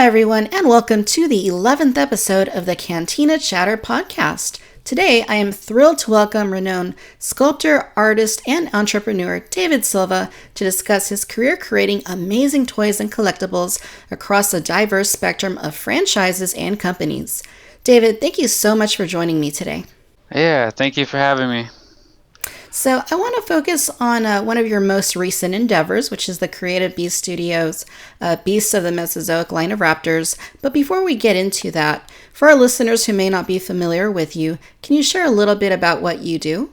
everyone, and welcome to the 11th episode of the Cantina Chatter Podcast. Today, I am thrilled to welcome renowned sculptor, artist, and entrepreneur David Silva to discuss his career creating amazing toys and collectibles across a diverse spectrum of franchises and companies. David, thank you so much for joining me today. Yeah, thank you for having me. So I want to focus on one of your most recent endeavors, which is the Creative Beast Studios' Beasts of the Mesozoic line of raptors. But before we get into that, for our listeners who may not be familiar with you, can you share a little bit about what you do?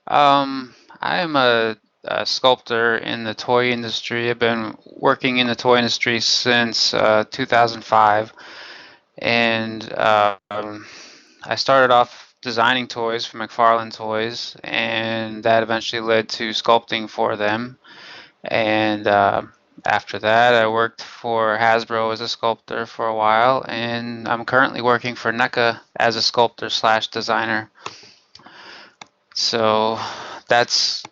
I am a sculptor in the toy industry. I've been working in the toy industry since 2005, and I started off designing toys for McFarlane Toys, and that eventually led to sculpting for them. And after that, I worked for Hasbro as a sculptor for a while, and I'm currently working for NECA as a sculptor slash designer. So that's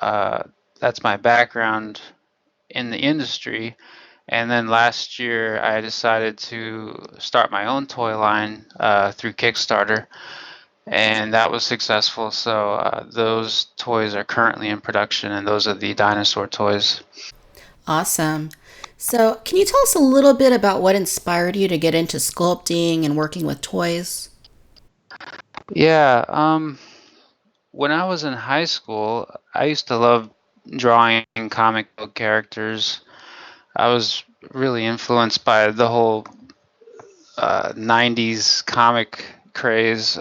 my background in the industry. And then last year, I decided to start my own toy line through Kickstarter, and that was successful. So those toys are currently in production, and those are the dinosaur toys. Awesome. So can you tell us a little bit about what inspired you to get into sculpting and working with toys? Yeah, when I was in high school, I used to love drawing comic book characters. I was really influenced by the whole 90s comic craze,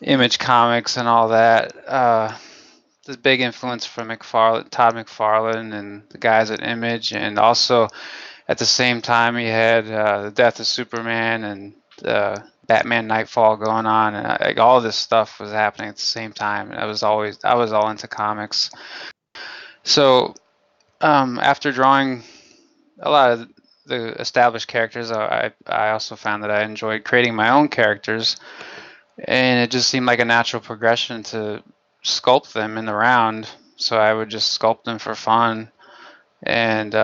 Image Comics and all that. This big influence from Todd McFarlane and the guys at Image, and also at the same time he had the Death of Superman and Batman Nightfall going on, and like all this stuff was happening at the same time. And I was all into comics. So after drawing a lot of the established characters, I also found that I enjoyed creating my own characters, and it just seemed like a natural progression to sculpt them in the round. So I would just sculpt them for fun, and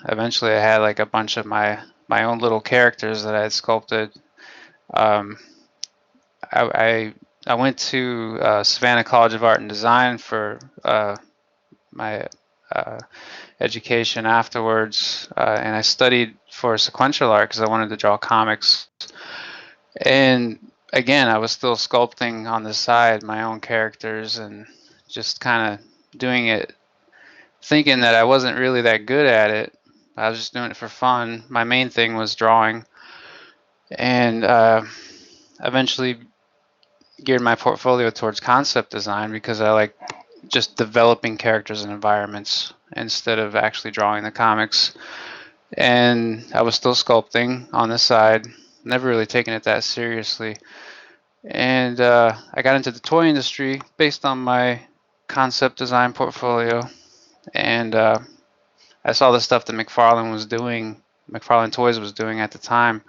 eventually I had like a bunch of my own little characters that I had sculpted. I went to Savannah College of Art and Design for my education afterwards, and I studied for sequential art because I wanted to draw comics. And again, I was still sculpting on the side my own characters and just kind of doing it, thinking that I wasn't really that good at it. I was just doing it for fun. My main thing was drawing, and eventually geared my portfolio towards concept design because I like just developing characters and environments instead of actually drawing the comics. And I was still sculpting on the side, never really taking it that seriously. And I got into the toy industry based on my concept design portfolio. And I saw the stuff that McFarlane Toys was doing at the time.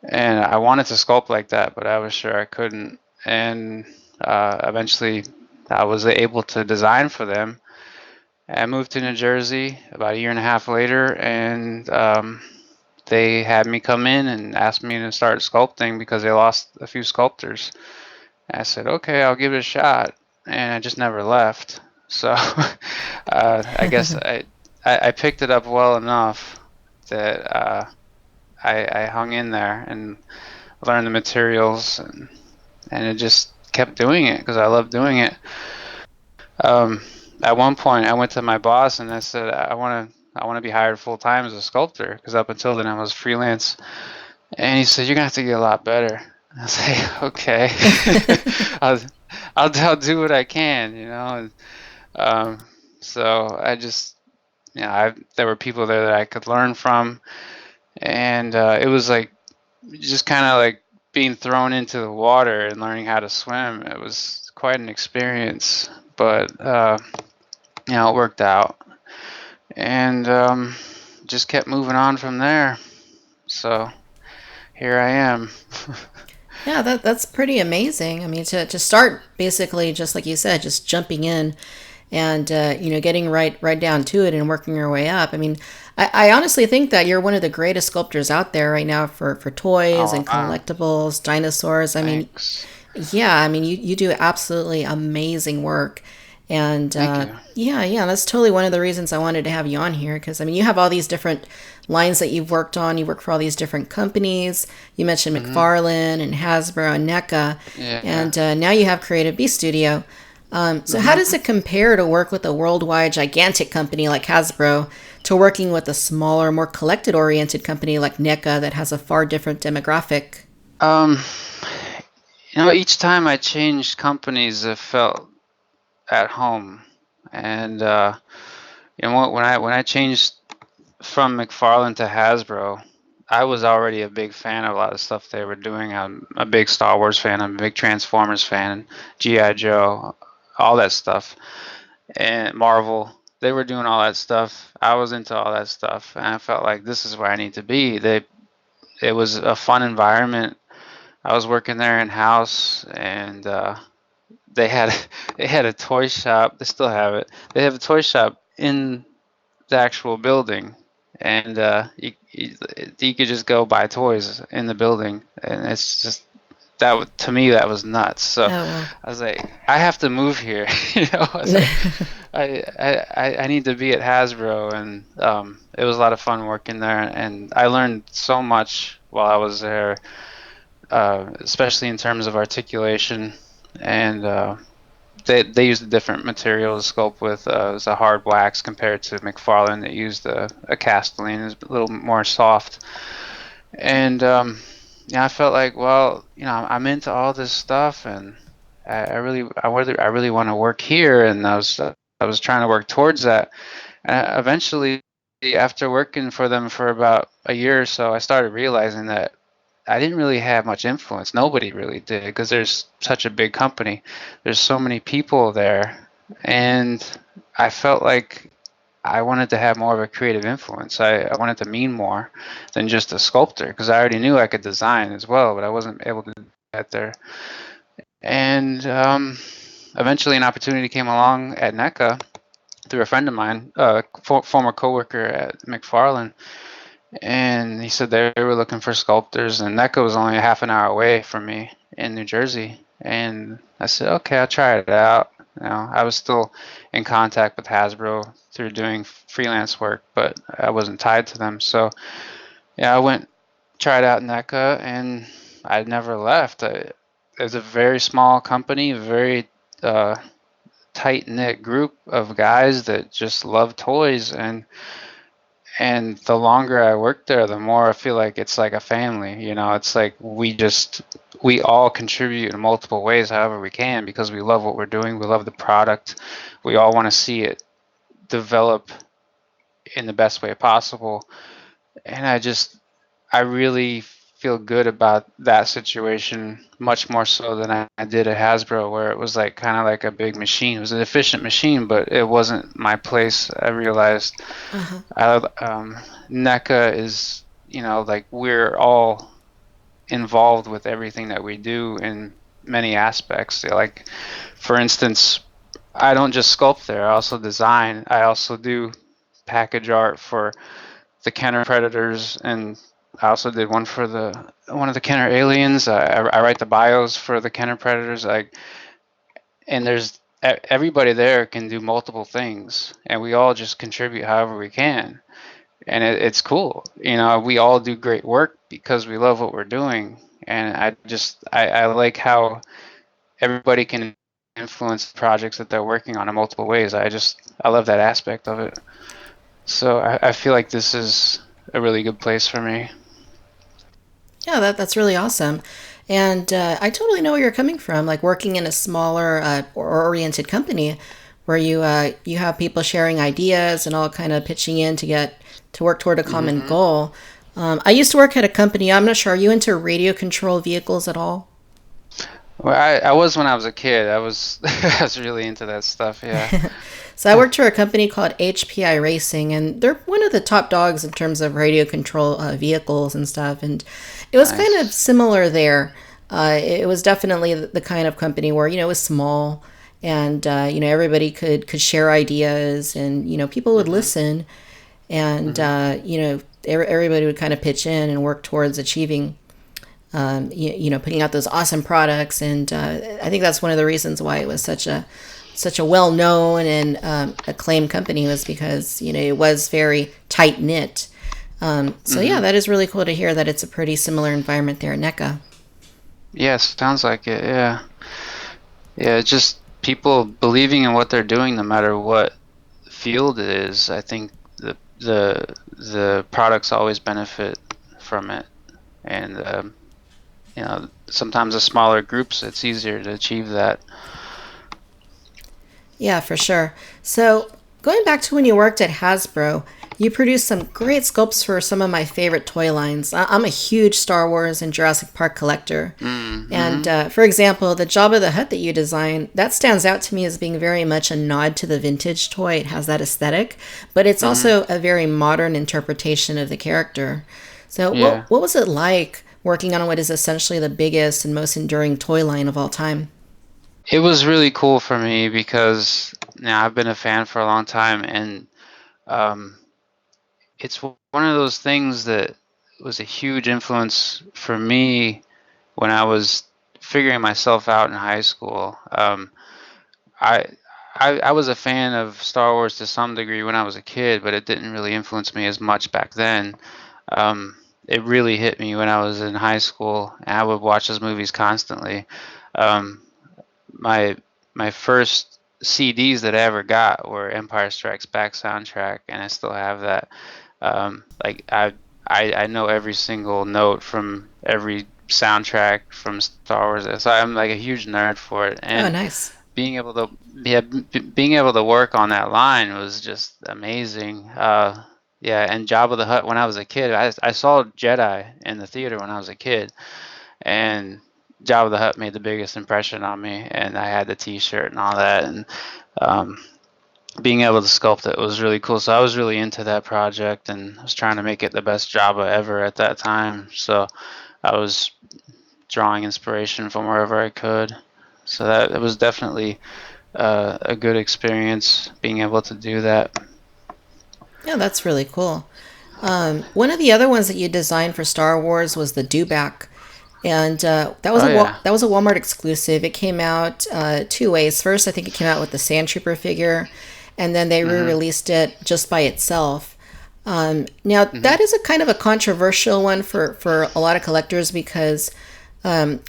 And I wanted to sculpt like that, but I was sure I couldn't. And eventually I was able to design for them. I moved to New Jersey about a year and a half later, and they had me come in and asked me to start sculpting because they lost a few sculptors. And I said, okay, I'll give it a shot, and I just never left. So I guess I picked it up well enough that I hung in there and learned the materials, and it just kept doing it because I love doing it. At one point, I went to my boss and I said, I want to be hired full time as a sculptor because up until then I was freelance. And he said, you're gonna have to get a lot better. And I was like, okay, I'll do what I can, you know. And, so I just, there were people there that I could learn from, and it was like just kind of like being thrown into the water and learning how to swim. It was quite an experience, but it worked out, and just kept moving on from there. So here I am. Yeah, that's pretty amazing. I mean, to start basically, just like you said, just jumping in and getting right down to it and working your way up. I mean, I honestly think that you're one of the greatest sculptors out there right now for toys Oh, and wow. collectibles, dinosaurs. I mean, Thanks. yeah, I mean, you do absolutely amazing work. And Thank you. yeah, that's totally one of the reasons I wanted to have you on here. Because, I mean, you have all these different lines that you've worked on. You work for all these different companies. You mentioned Hmm. McFarlane and Hasbro and NECA. Yeah. And now you have Creative Bee Studio. So, how does Hmm. it compare to work with a worldwide gigantic company like Hasbro to working with a smaller, more collected oriented company like NECA that has a far different demographic? Um, each time I changed companies, it felt at home. And when I changed from McFarlane to Hasbro, I was already a big fan of a lot of stuff they were doing. I'm a big Star Wars fan. I'm a big Transformers fan, GI Joe, all that stuff, and Marvel. They were doing all that stuff. I was into all that stuff, and I felt like this is where I need to be. It was a fun environment. I was working there in house, and they had they had a toy shop. They still have it. They have a toy shop in the actual building, and you could just go buy toys in the building, and it's just to me that was nuts. So Oh, well. I was like, I have to move here. I was like, I need to be at Hasbro, and it was a lot of fun working there, and I learned so much while I was there, especially in terms of articulation, and they used a different material to sculpt with. It was a hard wax compared to McFarlane that used a castelline. It's a little more soft. And yeah, I felt like, well, I'm into all this stuff, and I really want to work here, and I was trying to work towards that. And eventually, after working for them for about a year or so, I started realizing that I didn't really have much influence. Nobody really did because there's such a big company. There's so many people there, and I felt like I wanted to have more of a creative influence. I wanted to mean more than just a sculptor because I already knew I could design as well, but I wasn't able to do that there. And eventually, an opportunity came along at NECA through a friend of mine, former coworker at McFarlane, and he said they were looking for sculptors, and NECA was only a half an hour away from me in New Jersey. And I said, okay, I'll try it out. I was still in contact with Hasbro through doing freelance work, but I wasn't tied to them. So yeah, I went, tried out NECA, and I never left. It was a very small company, very uh, tight knit group of guys that just love toys, and the longer I work there, the more I feel like it's like a family. It's like we all contribute in multiple ways, however we can, because we love what we're doing. We love the product. We all want to see it develop in the best way possible. And I really feel good about that situation, much more so than I did at Hasbro, where it was like kind of like a big machine. It was an efficient machine, but it wasn't my place. I realized Uh-huh. NECA is, like we're all involved with everything that we do in many aspects. Like, for instance, I don't just sculpt there. I also design. I also do package art for the Kenner Predators, and I also did one of the Kenner Aliens. I write the bios for the Kenner Predators. And there's everybody there can do multiple things, and we all just contribute however we can, and it's cool. We all do great work because we love what we're doing, and I like how everybody can influence the projects that they're working on in multiple ways. I love that aspect of it. So I feel like this is a really good place for me. Yeah, that's really awesome. And I totally know where you're coming from, like working in a smaller oriented company where you have people sharing ideas and all kind of pitching in to work toward a common Hmm. goal. I used to work at a company. I'm not sure. Are you into radio control vehicles at all? Well, I was when I was a kid. I was really into that stuff. Yeah. So I worked for a company called HPI Racing, and they're one of the top dogs in terms of radio control vehicles and stuff. And it was kind of Nice. similar there. It was definitely the kind of company where it was small, and everybody could share ideas, and people would Mm-hmm. listen, and Mm-hmm. everybody would kind of pitch in and work towards achieving putting out those awesome products. And I think that's one of the reasons why it was such a well-known and acclaimed company, was because it was very tight knit. So yeah, Mm-hmm. that is really cool to hear that it's a pretty similar environment there at NECA. Yeah, sounds like it. Yeah. Yeah, it's just people believing in what they're doing no matter what field it is. I think the products always benefit from it. And sometimes the smaller groups, it's easier to achieve that. Yeah, for sure. So, going back to when you worked at Hasbro, you produced some great sculpts for some of my favorite toy lines. I'm a huge Star Wars and Jurassic Park collector. And Mm-hmm. for example, the Jabba the Hutt that you designed, that stands out to me as being very much a nod to the vintage toy. It has that aesthetic, but it's Mm-hmm. also a very modern interpretation of the character. So, Yeah. what was it like working on what is essentially the biggest and most enduring toy line of all time? It was really cool for me because now I've been a fan for a long time, and um, it's one of those things that was a huge influence for me when I was figuring myself out in high school. I, I was a fan of Star Wars to some degree when I was a kid, but it didn't really influence me as much back then. Um, it really hit me when I was in high school, and I would watch those movies constantly. Um, my my first CDs that I ever got were Empire Strikes Back soundtrack, and I still have that. Like I know every single note from every soundtrack from Star Wars, so I'm like a huge nerd for it. Oh, And nice. being able to being able to work on that line was just amazing. Yeah, and Jabba the Hutt when I was a kid, I saw Jedi in the theater when I was a kid, and Jabba the Hutt made the biggest impression on me, and I had the T-shirt and all that, and um, being able to sculpt it was really cool. So I was really into that project, and I was trying to make it the best Jabba ever at that time. So I was drawing inspiration from wherever I could. So that it was definitely a good experience being able to do that. Yeah, that's really cool. One of the other ones that you designed for Star Wars was the Dewback, and Oh yeah. that was a Walmart exclusive. It came out two ways. First, I think it came out with the Sand Trooper figure, and then they Mhm. re-released it just by itself. Now, Mhm. that is a kind of a controversial one for a lot of collectors, because um,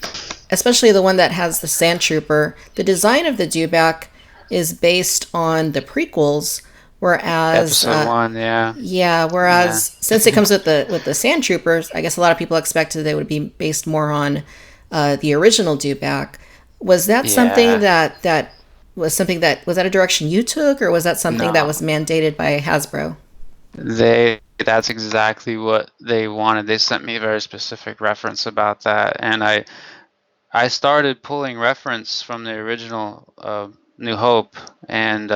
especially the one that has the Sand Trooper, the design of the Dewback is based on the prequels, whereas Episode one. Yeah. yeah, Yeah. whereas since it comes with the Sand Troopers, I guess a lot of people expected they would be based more on the original Dewback. Was that something Yeah. that was that a direction you took, or was that something that was No. mandated by Hasbro? That's exactly what they wanted. They sent me a very specific reference about that, and I started pulling reference from the original New Hope, and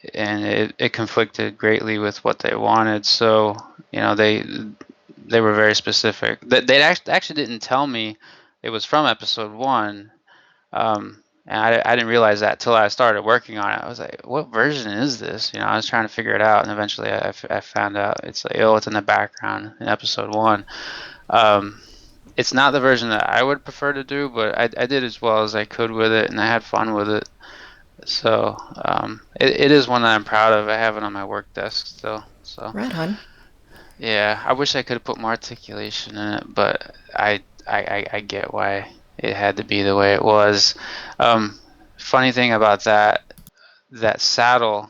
it conflicted greatly with what they wanted. So they were very specific. They actually didn't tell me it was from episode one. And I didn't realize that till I started working on it. I was like, what version is this? I was trying to figure it out, and eventually I found out it's like, oh, it's in the background in episode one. Um, it's not the version that I would prefer to do, but I did as well as I could with it, and I had fun with it. So it is one that I'm proud of. I have it on my work desk still. So Right on. yeah, I wish I could have put more articulation in it, but I get why it had to be the way it was. Um, Funny thing about that saddle,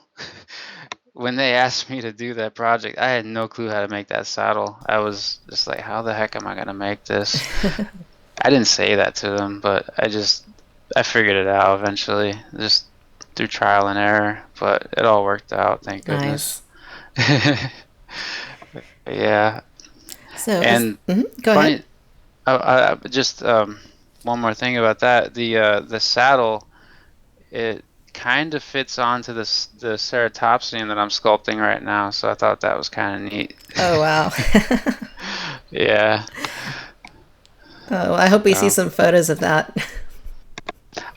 when they asked me to do that project, I had no clue how to make that saddle. I was just like, how the heck am I gonna make this? I didn't say that to them, but I figured it out eventually, just through trial and error. But it all worked out, thank goodness. Nice. Yeah, So, and go ahead. funny, just one more thing about that. The saddle, it kind of fits onto the ceratopsian that I'm sculpting right now, so I thought that was kind of neat. Oh wow. Yeah. Oh, I hope we see So some photos of that.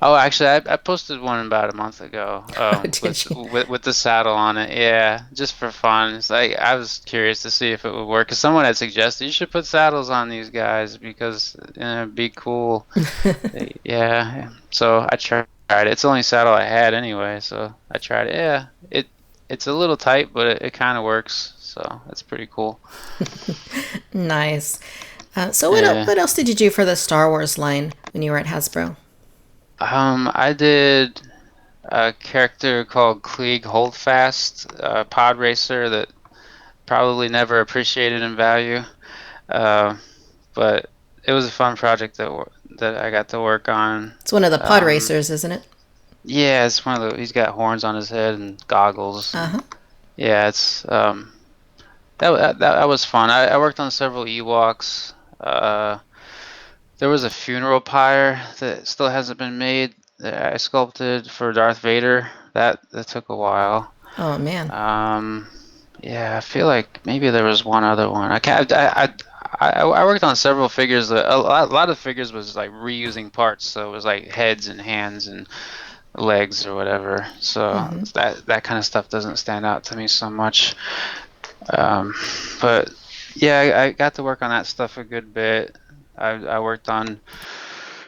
Oh, actually, I posted one about a month ago, Did you? with the saddle on it. Yeah, just for fun. It's like I was curious to see if it would work. Cause someone had suggested you should put saddles on these guys because it'd be cool. Yeah. So I tried it. It's the only saddle I had anyway, so I tried it. Yeah, it's a little tight, but it kind of works. So it's pretty cool. Nice. So Yeah. what else did you do for the Star Wars line when you were at Hasbro? I did a character called Klieg Holdfast, a pod racer that probably never appreciated in value. Uh, but it was a fun project that I got to work on. It's one of the pod Um, racers, isn't it? yeah, it's one of the. He's got horns on his head and goggles, Uh and huh. yeah, it's that was fun. I worked on several Ewoks. There was a funeral pyre that still hasn't been made that I sculpted for Darth Vader. That took a while. Oh man. Um, yeah, I feel like maybe there was one other one. I can't. I worked on several figures. A lot of figures was like reusing parts, so it was like heads and hands and legs or whatever. So Hmm. that kind of stuff doesn't stand out to me so much. Um, but yeah, I got to work on that stuff a good bit. I worked on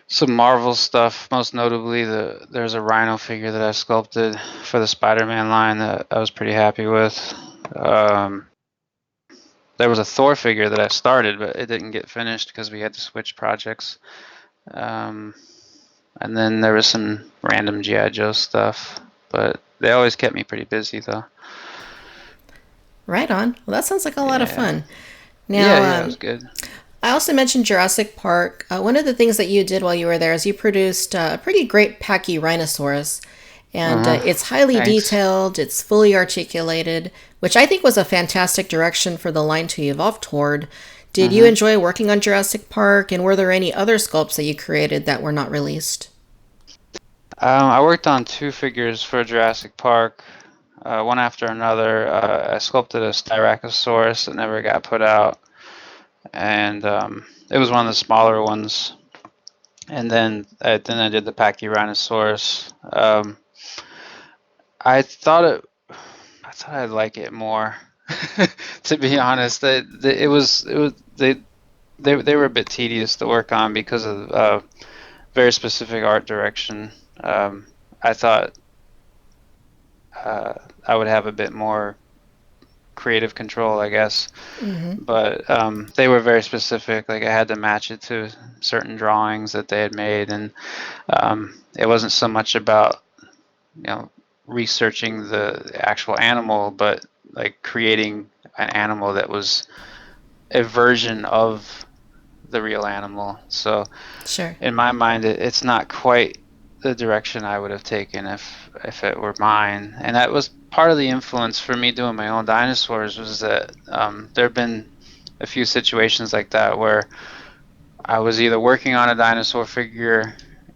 some Marvel stuff, most notably there's a Rhino figure that I sculpted for the Spider-Man line that I was pretty happy with. Um, there was a Thor figure that I started, but it didn't get finished because we had to switch projects. Um, and then there was some random G.I. Joe stuff, but they always kept me pretty busy though. Right on. Well, that sounds like a lot of Yeah, fun. yeah, Now, yeah, it was good. I also mentioned Jurassic Park. One of the things that you did while you were there is you produced a pretty great Pachyrhinosaurus. And Uh-huh. it's highly Thanks. detailed, it's fully articulated, which I think was a fantastic direction for the line to evolve toward. Did you Hmm. enjoy working on Jurassic Park, and were there any other sculpts that you created that were not released? I worked on two figures for Jurassic Park, one after another. I sculpted a Styracosaurus that never got put out, and it was one of the smaller ones. And then I did the Pachyrhinosaurus. I thought I thought I'd like it more, to be honest. It was they were a bit tedious to work on because of very specific art direction. I thought uh, I would have a bit more creative control, I guess. Hmm. But they were very specific. Like I had to match it to certain drawings that they had made, and it wasn't so much about researching the actual animal, but like creating an animal that was a version of the real animal. So Sure. in my mind, it's not quite the direction I would have taken if it were mine. And that was part of the influence for me doing my own dinosaurs was that there have been a few situations like that where I was either working on a dinosaur figure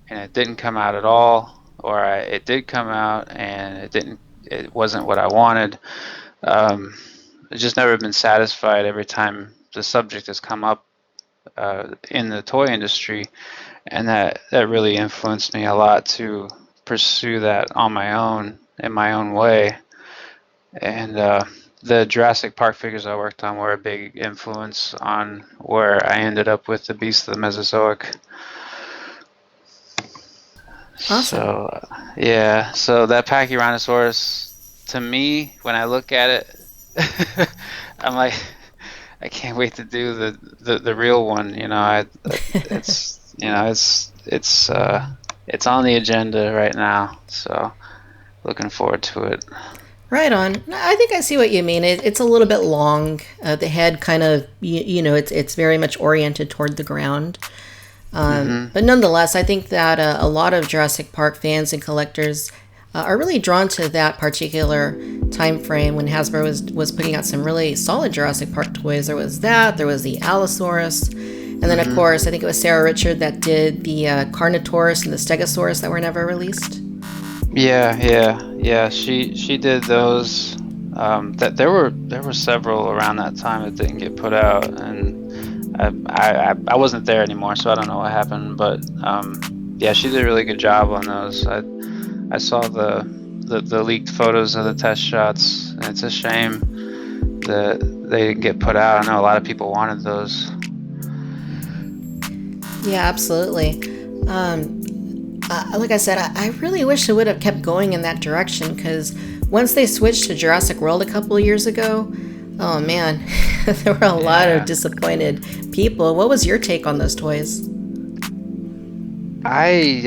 and it didn't come out at all, or it did come out and it wasn't what I wanted. Um, I've just never been satisfied every time the subject has come up in the toy industry, and that really influenced me a lot to pursue that on my own in my own way. And the Jurassic Park figures I worked on were a big influence on where I ended up with the Beast of the Mesozoic. Awesome. So yeah, so that Pachyrhinosaurus, to me, when I look at it, I'm like, I can't wait to do the real one. It's on the agenda right now. So looking forward to it. Right on. No, I think I see what you mean. It's a little bit long. The head kind of, it's very much oriented toward the ground. Hmm. But nonetheless, I think that a lot of Jurassic Park fans and collectors are really drawn to that particular time frame when Hasbro was putting out some really solid Jurassic Park toys. There was that, there was the Allosaurus, and then of Hmm. course I think it was Sarah Richard that did the Carnotaurus and the Stegosaurus that were never released. Yeah, yeah, yeah. She did those. That there were several around that time that didn't get put out, and I wasn't there anymore, so I don't know what happened. But Yeah, she did a really good job on those. I saw the leaked photos of the test shots, and it's a shame that they didn't get put out. I know a lot of people wanted those. Yeah, absolutely. Like I said, I really wish it would have kept going in that direction, because once they switched to Jurassic World a couple of years ago, oh man, there were a lot of disappointed people. What was your take on those toys? I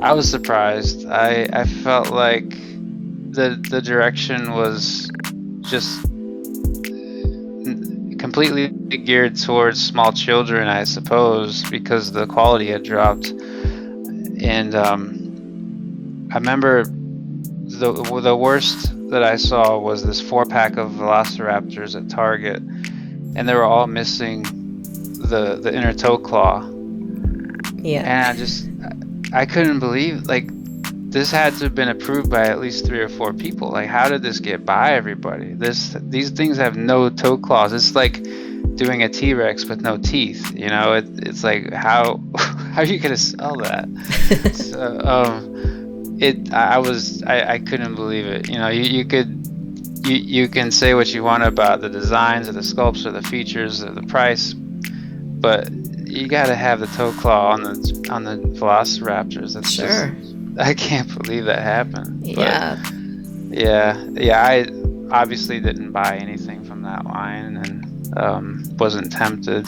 I was surprised. I felt like the direction was just completely geared towards small children, I suppose, because the quality had dropped. And I remember the worst that I saw was this 4-pack of Velociraptors at Target, and they were all missing the inner toe claw. Yeah. And I couldn't believe, like, this had to have been approved by at least 3 or 4 people. Like, how did this get by everybody? These things have no toe claws. It's like doing a T-Rex with no teeth. You know, it's like, how are you gonna sell that? So, I couldn't believe it. You know, you can say what you want about the designs or the sculpts or the features or the price, but you gotta have the toe claw on the Velociraptors. That's Sure. I can't believe that happened. Yeah. But yeah. I obviously didn't buy anything from that line, and wasn't tempted.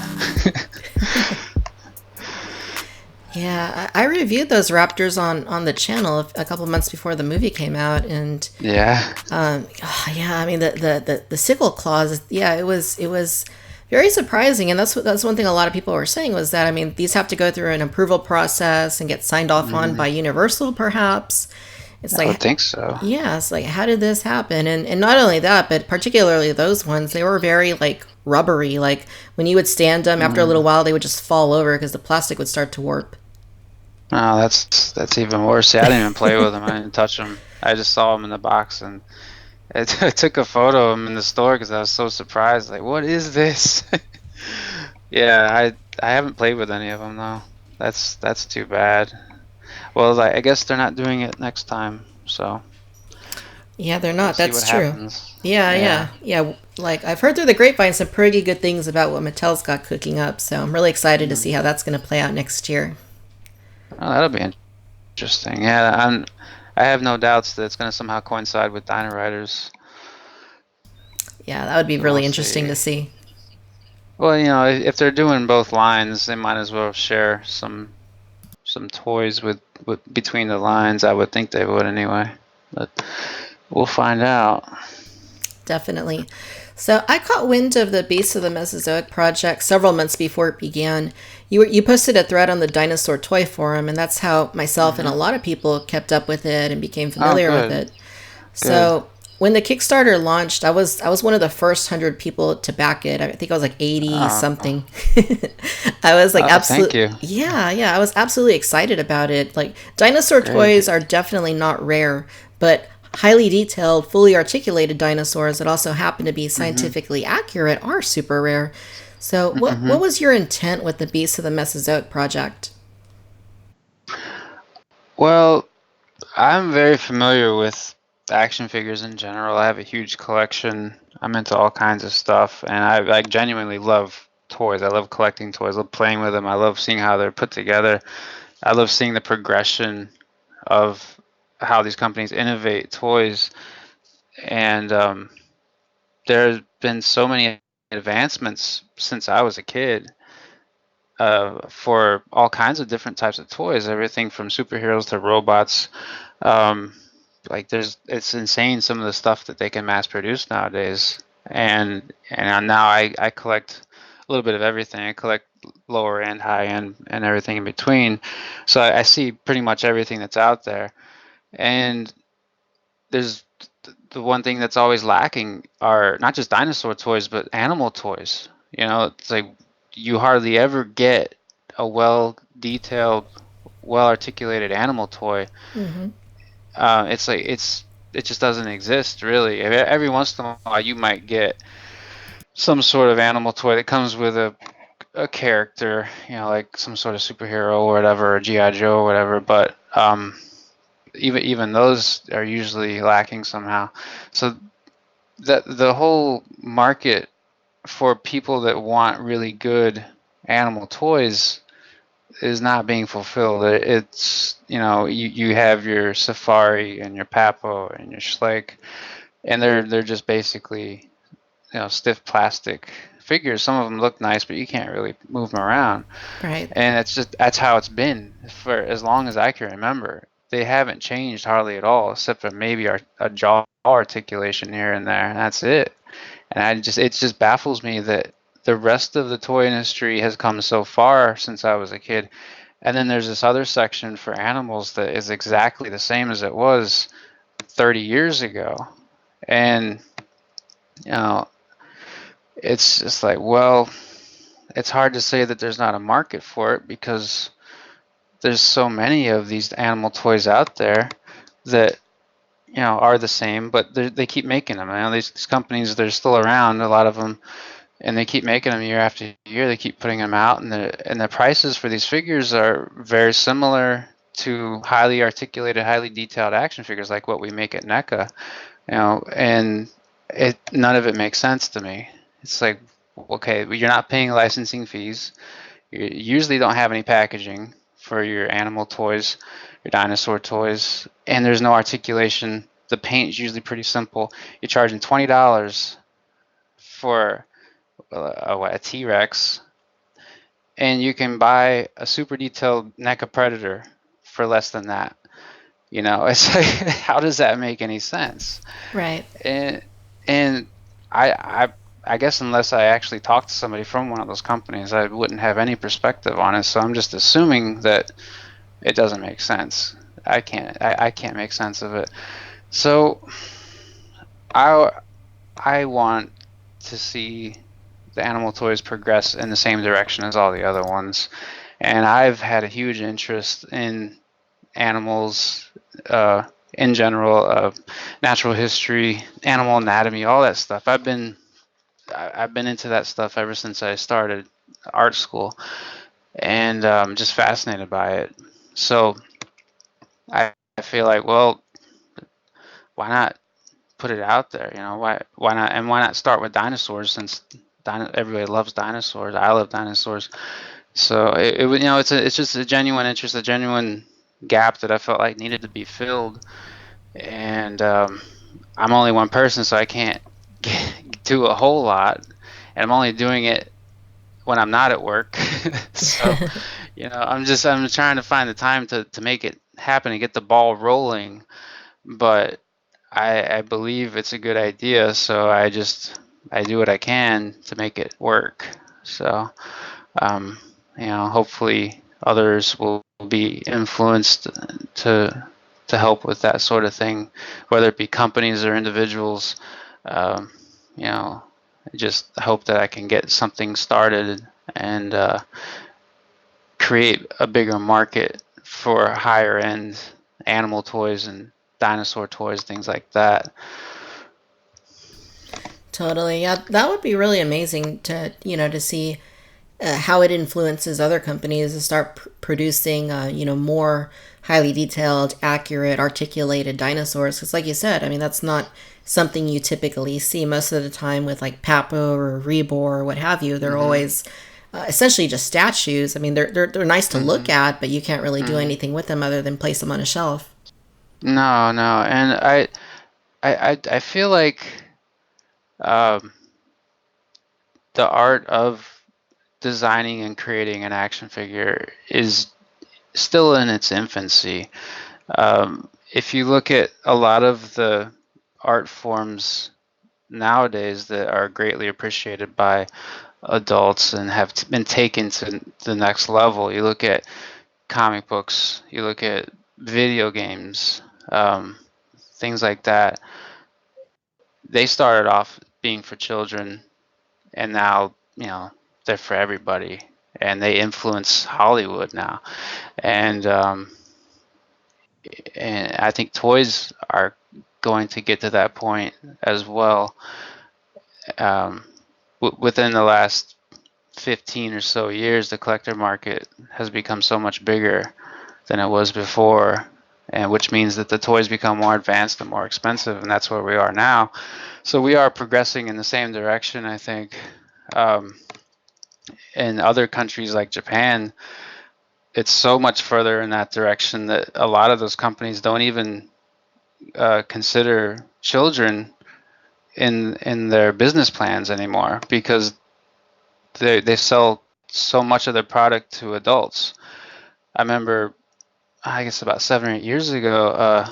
Yeah, I reviewed those raptors on the channel a couple months before the movie came out, and Yeah. yeah, I mean the sickle claws, yeah, it was very surprising, and that's one thing a lot of people were saying, was that, I mean, these have to go through an approval process and get signed off on by Universal, perhaps. It's I would like, think so. yeah, it's like, how did this happen? And not only that, but particularly those ones, they were very like rubbery. Like when you would stand them, after a little while, they would just fall over because the plastic would start to warp. Oh, that's even worse. See, I didn't even play with them. I didn't touch them. I just saw them in the box, and I took a photo of them in the store because I was so surprised. Like, what is this? Yeah, I haven't played with any of them though. That's too bad. Well, I guess they're not doing it next time, so Yeah, they're not. we'll see That's what true. happens. Yeah. Like, I've heard through the grapevine some pretty good things about what Mattel's got cooking up, so I'm really excited to see how that's going to play out next year. Oh, that'll be interesting. Yeah, I have no doubts that it's going to somehow coincide with Dino Riders. Yeah, that would be So really we'll interesting to see. see. Well, you know, if they're doing both lines, they might as well share some toys with between the lines. I would think they would anyway, but we'll find out. Definitely. So I caught wind of the Beasts of the Mesozoic project several months before it began. You posted a thread on the Dinosaur Toy Forum, and that's how myself and a lot of people kept up with it and became familiar with Good. it. So when the Kickstarter launched, I was one of the first 100 people to back it. I think I was like 80 something. I was like, Thank you. yeah, I was absolutely excited about it. Like, dinosaur toys are definitely not rare, but highly detailed, fully articulated dinosaurs that also happen to be scientifically accurate are super rare. So what was your intent with the Beasts of the Mesozoic project? Well, I'm very familiar with action figures in general. I have a huge collection. I'm into all kinds of stuff, and I genuinely love toys. I love collecting toys. I love playing with them. I love seeing how they're put together. I love seeing the progression of how these companies innovate toys, and there's been so many advancements since I was a kid, for all kinds of different types of toys, everything from superheroes to robots. Um, like, it's insane some of the stuff that they can mass produce nowadays. And now I collect a little bit of everything. I collect lower end, high end, and everything in between. So I see pretty much everything that's out there. And there's the one thing that's always lacking are not just dinosaur toys, but animal toys. You know, it's like you hardly ever get a well detailed, well articulated animal toy. It's like it just doesn't exist really. Every once in a while, you might get some sort of animal toy that comes with a a character, like some sort of superhero or whatever, or GI Joe or whatever. But even those are usually lacking somehow. So that the whole market for people that want really good animal toys is not being fulfilled. It's you have your Safari and your Papo and your Schleich, and they're just basically stiff plastic figures. Some of them look nice, but you can't really move them around. Right. And that's how it's been for as long as I can remember. They haven't changed hardly at all, except for maybe a jaw articulation here and there, and that's it. And it just baffles me that the rest of the toy industry has come so far since I was a kid. And then there's this other section for animals that is exactly the same as it was 30 years ago. And, you know, it's just like, well, it's hard to say that there's not a market for it because there's so many of these animal toys out there that are the same, but they keep making them. These companies, they're still around, a lot of them, and they keep making them year after year. They keep putting them out, and the prices for these figures are very similar to highly articulated, highly detailed action figures like what we make at NECA. And none of it makes sense to me. It's like, okay, you're not paying licensing fees. You usually don't have any packaging for your animal toys, your dinosaur toys, and there's no articulation. The paint is usually pretty simple. You're charging $20 for a T-Rex, and you can buy a super detailed NECA Predator for less than that. It's like, how does that make any sense? Right. And I guess unless I actually talked to somebody from one of those companies, I wouldn't have any perspective on it. So I'm just assuming that it doesn't make sense. I can't make sense of it. So I want to see the animal toys progress in the same direction as all the other ones. And I've had a huge interest in animals in general, natural history, animal anatomy, all that stuff. I've been into that stuff ever since I started art school, and just fascinated by it. So I feel like, well, why not put it out there? Why not? And why not start with dinosaurs, since everybody loves dinosaurs. I love dinosaurs. So it's just a genuine interest, a genuine gap that I felt like needed to be filled. And I'm only one person, so I can't do a whole lot, and I'm only doing it when I'm not at work. So I'm trying to find the time to make it happen and get the ball rolling. But I believe it's a good idea, so I do what I can to make it work. So hopefully others will be influenced to help with that sort of thing, whether it be companies or individuals. I just hope that I can get something started and create a bigger market for higher end animal toys and dinosaur toys, things like that. Totally. Yeah, that would be really amazing to see how it influences other companies to start producing, more highly detailed, accurate, articulated dinosaurs. Because, like you said, that's not something you typically see. Most of the time with like Papo or Rebor or what have you, they're always essentially just statues. They're nice to look at, but you can't really do anything with them other than place them on a shelf. No, and I feel like the art of designing and creating an action figure is still in its infancy. If you look at a lot of the art forms nowadays that are greatly appreciated by adults and have been taken to the next level, you look at comic books, you look at video games, things like that. They started off being for children, and now they're for everybody, and they influence Hollywood now. And I think toys are going to get to that point as well. Within the last 15 or so years, the collector market has become so much bigger than it was before, and which means that the toys become more advanced and more expensive, and that's where we are now. So we are progressing in the same direction, I think. Um, in other countries like Japan, it's so much further in that direction that a lot of those companies don't even consider children in their business plans anymore, because they sell so much of their product to adults. I remember, I guess about 7 or 8 years ago,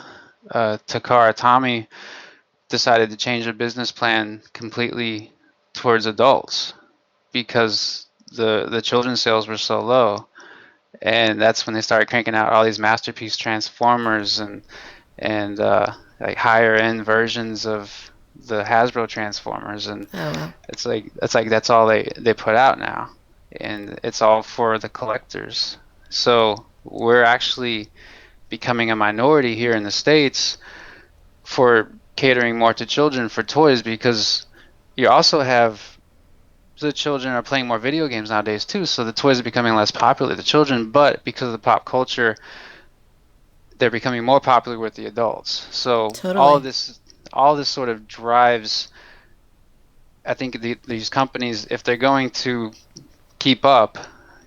Takara Tomy decided to change their business plan completely towards adults because the children's sales were so low, and that's when they started cranking out all these masterpiece transformers and like higher end versions of the Hasbro transformers, and Oh, wow. that's all they put out now, and it's all for the collectors. So we're actually becoming a minority here in the States for catering more to children for toys, because you also have the children are playing more video games nowadays too, so the toys are becoming less popular with the children, but because of the pop culture, they're becoming more popular with the adults. So Totally. all this sort of drives, I think, these companies, if they're going to keep up,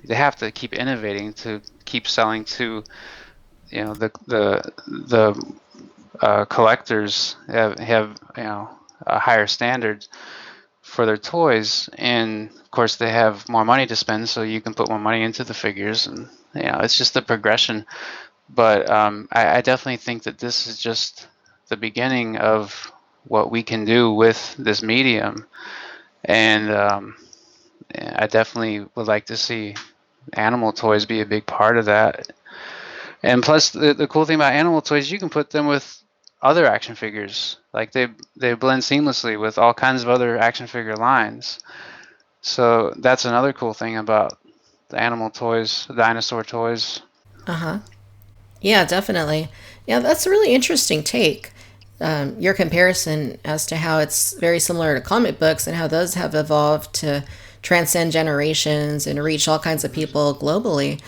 they have to keep innovating to keep selling to, the collectors have a higher standard for their toys, and of course they have more money to spend, so you can put more money into the figures, and it's just the progression. But I definitely think that this is just the beginning of what we can do with this medium, and I definitely would like to see animal toys be a big part of that. And plus, the cool thing about animal toys, you can put them with other action figures. Like they blend seamlessly with all kinds of other action figure lines. So that's another cool thing about the animal toys, the dinosaur toys. Uh-huh. Yeah, definitely. Yeah, that's a really interesting take. Your comparison as to how it's very similar to comic books and how those have evolved to transcend generations and reach all kinds of people globally.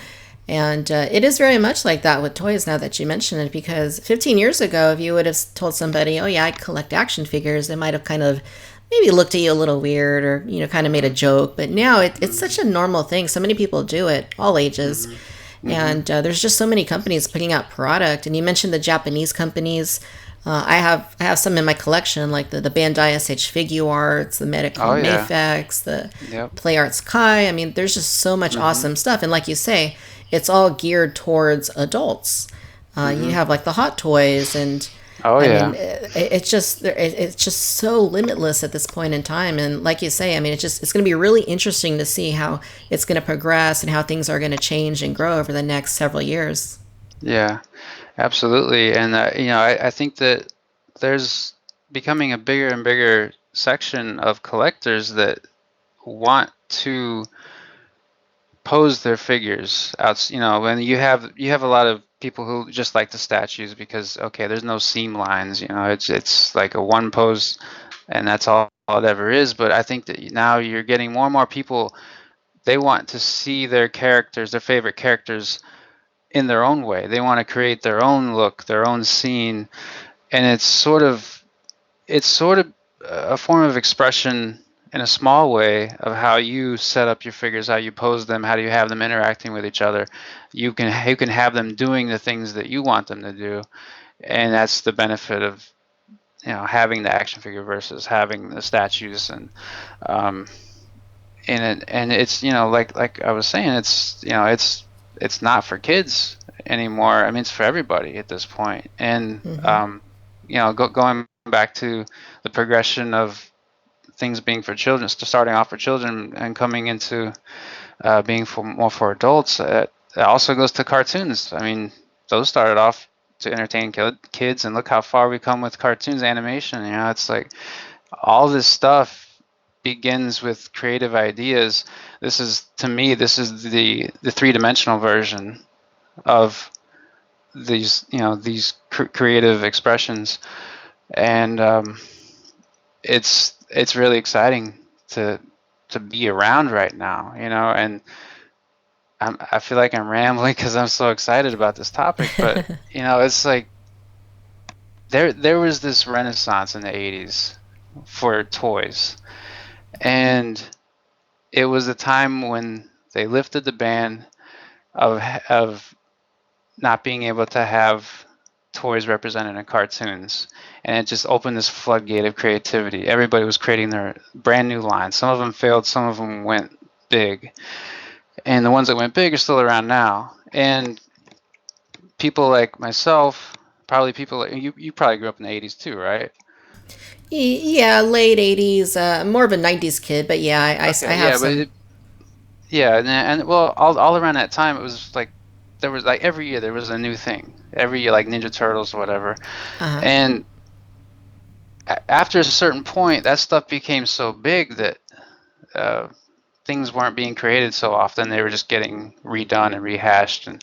And it is very much like that with toys now that you mention it, because 15 years ago, if you would have told somebody, oh, yeah, I collect action figures, they might have kind of maybe looked at you a little weird or, kind of made a joke. But now it's such a normal thing. So many people do it, all ages. And there's just so many companies putting out product. And you mentioned the Japanese companies. I have some in my collection, like the Bandai SH Figuarts, the Medical Oh yeah. Mayfex, the Yep. Play Arts Kai. I mean, there's just so much awesome stuff. And like you say, it's all geared towards adults. You have like the Hot Toys, and Oh I yeah. mean, it's just so limitless at this point in time. And like you say, I mean, it's going to be really interesting to see how it's going to progress and how things are going to change and grow over the next several years. Yeah. Absolutely. And I think that there's becoming a bigger and bigger section of collectors that want to pose their figures out. When you have a lot of people who just like the statues because, okay, there's no seam lines. It's like a one pose, and that's all it ever is. But I think that now you're getting more and more people. They want to see their characters, their favorite characters, in their own way. They want to create their own look, their own scene, and it's sort of a form of expression in a small way of how you set up your figures, how you pose them, how do you have them interacting with each other. You can have them doing the things that you want them to do, and that's the benefit of having the action figure versus having the statues. Um, and it's like I was saying, it's not for kids anymore. I mean, it's for everybody at this point. And Hmm. going back to the progression of things being for children, starting off for children and coming into being more for adults. It also goes to cartoons. I mean, those started off to entertain kids, and look how far we come with cartoons, animation. It's like all this stuff begins with creative ideas. To me, this is the three-dimensional version of these creative expressions, and it's really exciting to to be around right now, you know. And I feel like I'm rambling because I'm so excited about this topic, but you know, it's like there was this renaissance in the 80s for toys, and it was a time when they lifted the ban of not being able to have toys represented in cartoons, and it just opened this floodgate of creativity. Everybody was creating their brand new lines. Some of them failed, some of them went big, and the ones that went big are still around now. And people like myself, probably people like you probably grew up in the 80s too, right? Yeah, late 80s, more of a 90s kid, but yeah, I Okay, have yeah, some. yeah, and well, all around that time, it was like there was like every year there was a new thing. Every year, like Ninja Turtles or whatever. Uh-huh. And after a certain point, that stuff became so big that uh, things weren't being created so often. They were just getting redone and rehashed and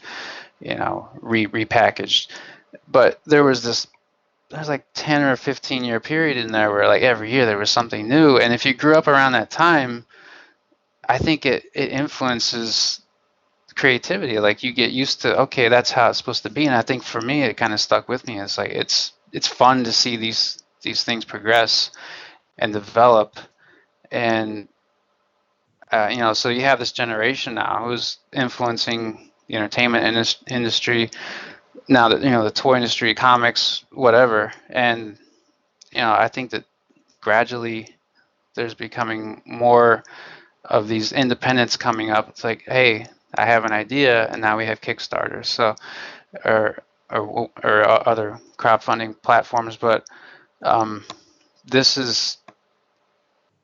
repackaged. But there's like 10 or 15 year period in there where like every year there was something new. And if you grew up around that time, I think it influences creativity. Like you get used to, okay, that's how it's supposed to be. And I think for me, it kind of stuck with me. It's like it's fun to see these things progress and develop. And so you have this generation now who's influencing the entertainment industry, now that the toy industry, comics, whatever. And I think that gradually there's becoming more of these independents coming up. It's like, hey, I have an idea, and now we have Kickstarters, so or other crowdfunding platforms. But this is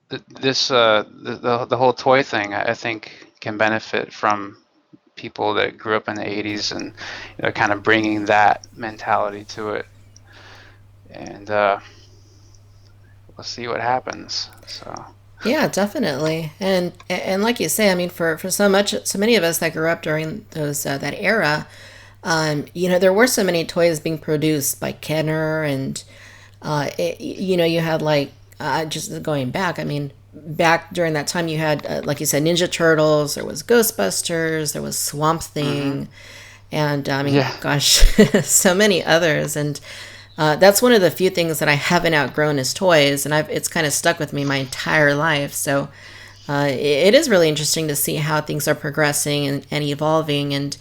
the whole toy thing. I think can benefit from people that grew up in the 80s and kind of bringing that mentality to it. And we'll see what happens. So. Yeah, definitely. And like you say, I mean, for so many of us that grew up during those that era, there were so many toys being produced by Kenner, and you had like just going back. I mean, back during that time, you had like you said, Ninja Turtles. There was Ghostbusters. There was Swamp Thing, and I mean, Yeah. gosh, so many others. And that's one of the few things that I haven't outgrown is toys, and it's kind of stuck with me my entire life. So it is really interesting to see how things are progressing and evolving. And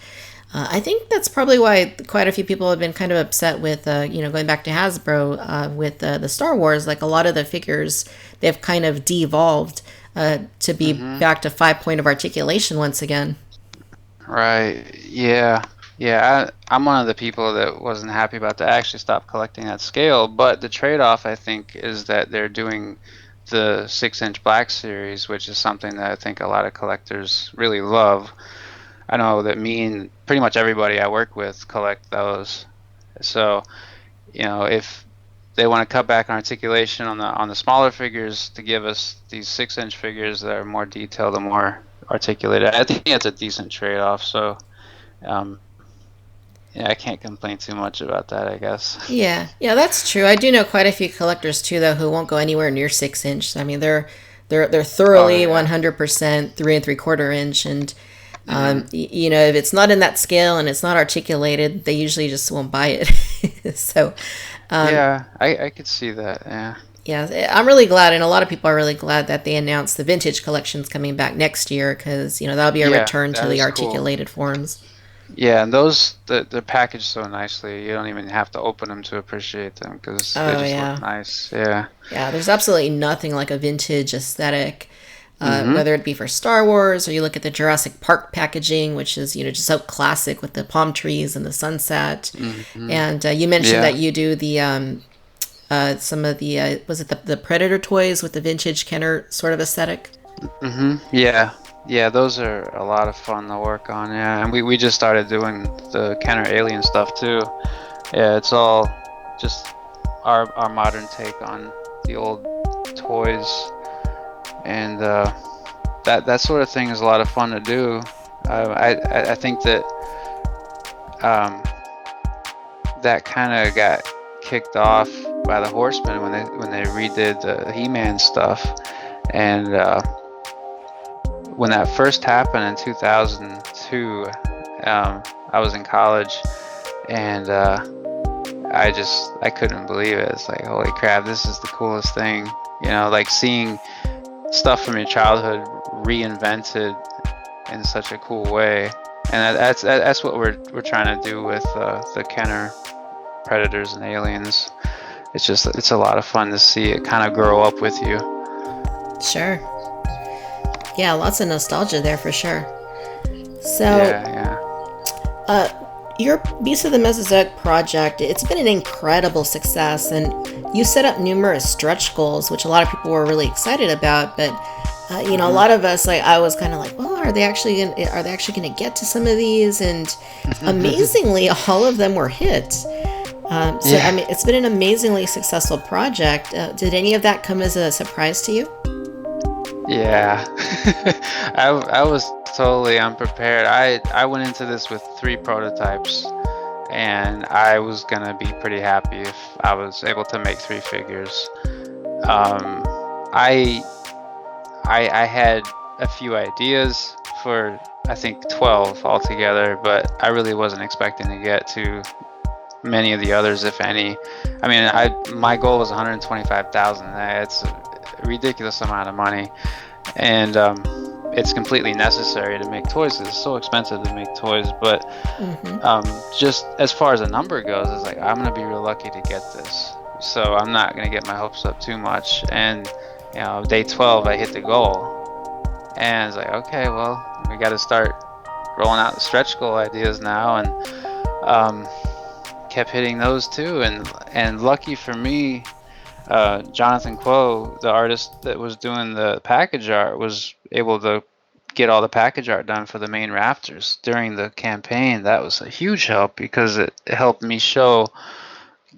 I think that's probably why quite a few people have been kind of upset with, going back to Hasbro with the Star Wars. Like a lot of the figures, they've kind of devolved to be back to 5 point of articulation once again. Right. Yeah. Yeah. I'm one of the people that wasn't happy about to actually stop collecting at scale. But the trade-off, I think, is that they're doing the 6-inch Black Series, which is something that I think a lot of collectors really love. I know that me and pretty much everybody I work with collect those. So, if they want to cut back on articulation on the smaller figures to give us these 6-inch figures that are more detailed and more articulated, I think it's a decent trade-off. So, yeah, I can't complain too much about that, I guess. Yeah, that's true. I do know quite a few collectors too, though, who won't go anywhere near 6 inch. I mean, they're thoroughly 100% 3 3/4 inch, and if it's not in that scale and it's not articulated, they usually just won't buy it. So, Yeah, I could see that. Yeah. yeah, I'm really glad, and a lot of people are really glad that they announced the vintage collections coming back next year, because that'll be a return to the cool. articulated forms. Yeah, and those they're packaged so nicely. You don't even have to open them to appreciate them because they just look nice. Yeah. Yeah, there's absolutely nothing like a vintage aesthetic, whether it be for Star Wars or you look at the Jurassic Park packaging, which is just so classic with the palm trees and the sunset. And you mentioned that you do the some of the was it the Predator toys with the vintage Kenner sort of aesthetic? Yeah. Yeah, those are a lot of fun to work on. Yeah, and we just started doing the Kenner Alien stuff too. Yeah, it's all just our modern take on the old toys, and that sort of thing is a lot of fun to do. I think that that kind of got kicked off by the Horsemen when they redid the He-Man stuff, and when that first happened in 2002, I was in college, and I couldn't believe it. It's like, holy crap, this is the coolest thing. Like seeing stuff from your childhood reinvented in such a cool way. And that's what we're trying to do with the Kenner predators and aliens. It's a lot of fun to see it kind of grow up with you. Sure. Yeah, lots of nostalgia there for sure. So, Yeah. Your Beast of the Mesozoic project, it's been an incredible success, and you set up numerous stretch goals, which a lot of people were really excited about. But a lot of us, like I was kind of like, well, are they actually going to get to some of these? And amazingly, all of them were hits. Yeah. I mean, it's been an amazingly successful project. Did any of that come as a surprise to you? Yeah. I was totally unprepared. I went into this with 3 prototypes, and I was gonna be pretty happy if I was able to make 3 figures. I had a few ideas for, I think, 12 altogether, but I really wasn't expecting to get to many of the others, if any. I mean, my goal was 125,000. It's a ridiculous amount of money, and it's completely necessary to make toys. It's so expensive to make toys, but just as far as a number goes, it's like, I'm gonna be real lucky to get this, so I'm not gonna get my hopes up too much. And day 12, I hit the goal, and it's like, okay, well, we got to start rolling out the stretch goal ideas now, and kept hitting those too. And lucky for me, Jonathan Quo, the artist that was doing the package art, was able to get all the package art done for the main rafters during the campaign. That was a huge help, because it helped me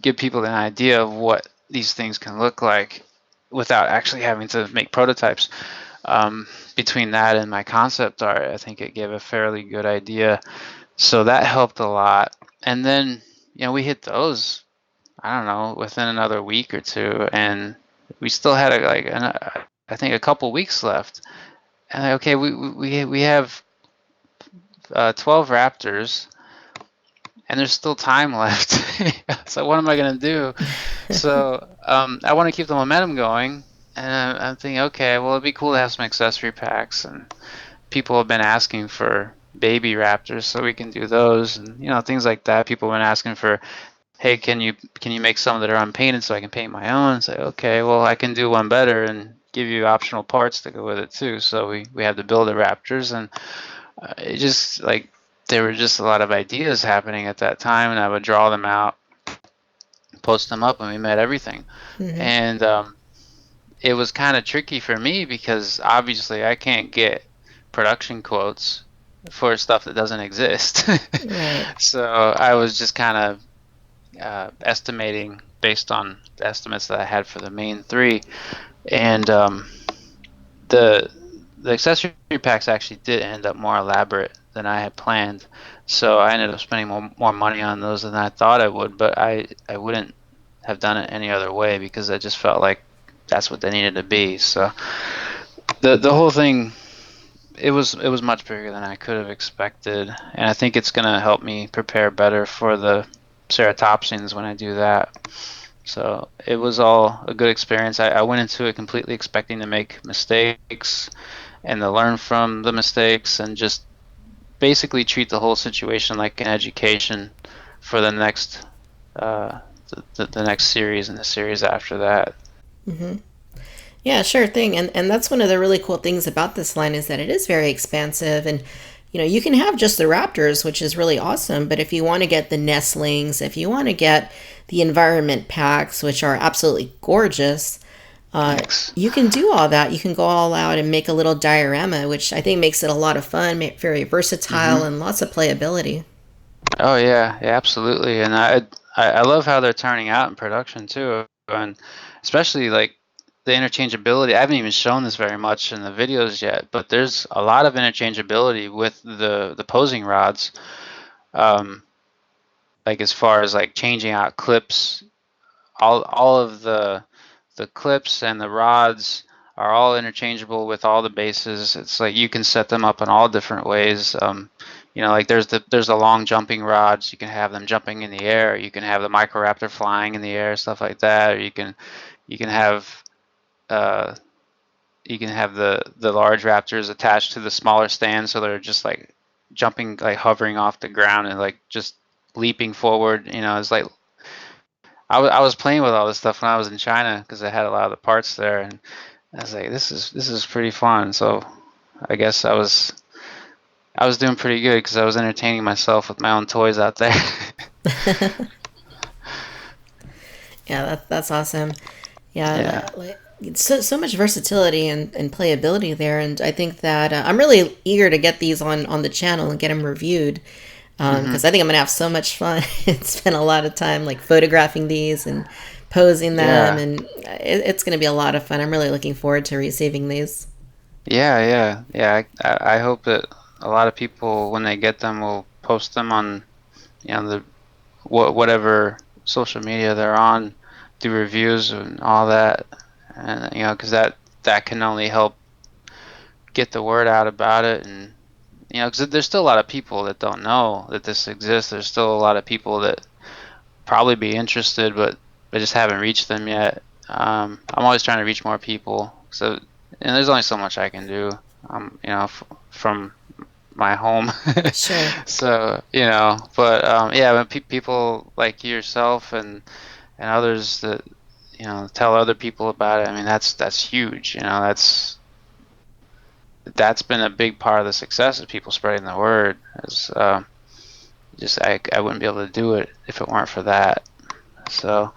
give people an idea of what these things can look like without actually having to make prototypes. Between that and my concept art, I think it gave a fairly good idea. So that helped a lot. And then, we hit those, I don't know, within another week or two, and we still had I think a couple weeks left. And okay, we have 12 raptors, and there's still time left. So what am I gonna do? So I want to keep the momentum going, and I'm thinking, okay, well, it'd be cool to have some accessory packs, and people have been asking for baby raptors, so we can do those, and things like that. People have been asking for, hey, can you make some that are unpainted so I can paint my own? Say, okay, well, I can do one better and give you optional parts to go with it too. So we had to build the raptors, and it just there were just a lot of ideas happening at that time, and I would draw them out, post them up, and we met everything. And it was kind of tricky for me, because obviously I can't get production quotes for stuff that doesn't exist. Right. So I was just kind of estimating based on the estimates that I had for the main 3, and the accessory packs actually did end up more elaborate than I had planned, so I ended up spending more money on those than I thought I would, but I wouldn't have done it any other way, because I just felt like that's what they needed to be. So the whole thing, it was much bigger than I could have expected, and I think it's going to help me prepare better for the ceratopsians when I do that. So it was all a good experience. I went into it completely expecting to make mistakes and to learn from the mistakes, and just basically treat the whole situation like an education for the next the next series and the series after that. Yeah, sure thing. And that's one of the really cool things about this line, is that it is very expansive, and you can have just the raptors, which is really awesome, but if you want to get the nestlings, if you want to get the environment packs, which are absolutely gorgeous, you can do all that. You can go all out and make a little diorama, which I think makes it a lot of fun, very versatile, and lots of playability. Oh yeah, absolutely. And I love how they're turning out in production too, and especially the interchangeability. I haven't even shown this very much in the videos yet, but there's a lot of interchangeability with the posing rods. As far as changing out clips, all of the clips and the rods are all interchangeable with all the bases. It's like you can set them up in all different ways. Like there's the long jumping rods. You can have them jumping in the air. You can have the Microraptor flying in the air, stuff like that. Or you can have uh, the large raptors attached to the smaller stands, so they're just like jumping, like hovering off the ground and like just leaping forward. It's like I was playing with all this stuff when I was in China because I had a lot of the parts there, and I was like, this is pretty fun. So I guess I was doing pretty good because I was entertaining myself with my own toys out there. Yeah, that's awesome. Yeah, Yeah. so much versatility and playability there, and I think that I'm really eager to get these on the channel and get them reviewed because I think I'm gonna have so much fun and spend a lot of time like photographing these and posing them, Yeah. and it's gonna be a lot of fun. I'm really looking forward to receiving these. Yeah, yeah, yeah. I hope that a lot of people, when they get them, will post them on, the whatever social media they're on, do reviews and all that, and because that can only help get the word out about it, and because there's still a lot of people that don't know that this exists. There's still a lot of people that probably be interested, but I just haven't reached them yet. I'm always trying to reach more people, so and there's only so much I can do, from my home. Sure. So but yeah, when people like yourself and others that tell other people about it, I mean that's huge. That's been a big part of the success of people spreading the word. Is just I wouldn't be able to do it if it weren't for that. So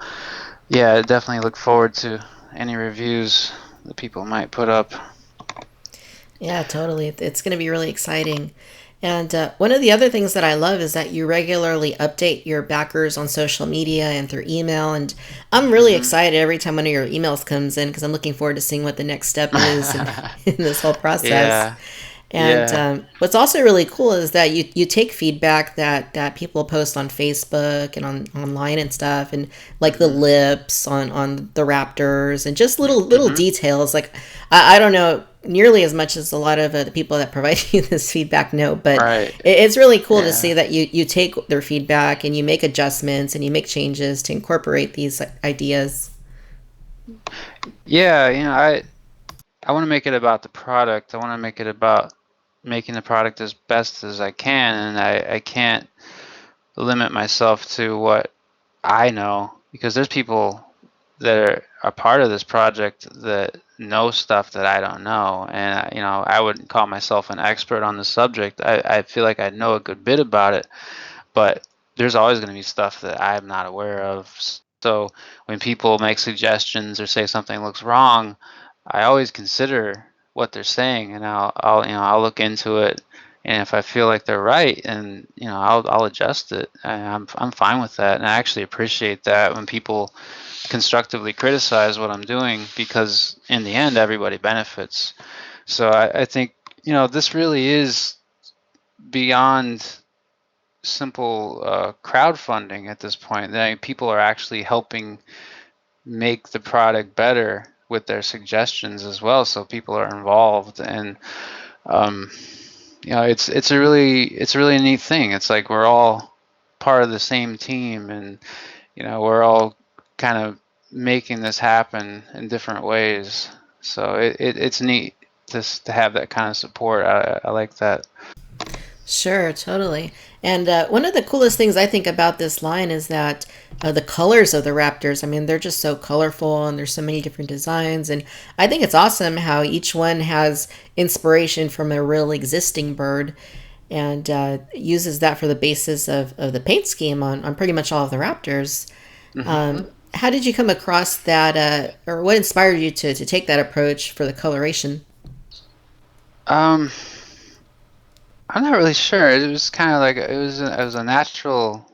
yeah, I definitely look forward to any reviews that people might put up. Yeah, totally. It's going to be really exciting. And one of the other things that I love is that you regularly update your backers on social media and through email. And I'm really Hmm. excited every time one of your emails comes in because I'm looking forward to seeing what the next step is in this whole process. Yeah, And yeah. what's also really cool is that you take feedback that people post on Facebook and online and stuff, and like the Hmm. lips on the raptors and just little Hmm. details. Like I don't know nearly as much as a lot of the people that provide you this feedback know, but Right. it's really cool to see Yeah. that you take their feedback and you make adjustments and you make changes to incorporate these ideas. Yeah, I want to make it about the product. I want to make it about making the product as best as I can, and I can't limit myself to what I know because there's people that are a part of this project that know stuff that I don't know, and I wouldn't call myself an expert on the subject. I feel like I know a good bit about it, but there's always going to be stuff that I'm not aware of. So when people make suggestions or say something looks wrong, I always consider what they're saying, and I'll look into it, and if I feel like they're right, and I'll adjust it. I'm fine with that, and I actually appreciate that when people constructively criticize what I'm doing because in the end everybody benefits. So I think this really is beyond simple crowdfunding at this point. People are actually helping make the product better with their suggestions as well. So people are involved, and um, it's a really neat thing. It's like we're all part of the same team, and we're all kind of making this happen in different ways. So it's neat to have that kind of support. I like that. Sure, totally. And one of the coolest things I think about this line is that the colors of the raptors, I mean, they're just so colorful and there's so many different designs. And I think it's awesome how each one has inspiration from a real existing bird and uses that for the basis of the paint scheme on pretty much all of the raptors. Hmm. How did you come across that, or what inspired you to take that approach for the coloration? Um, I'm not really sure. It was kind of like it was a natural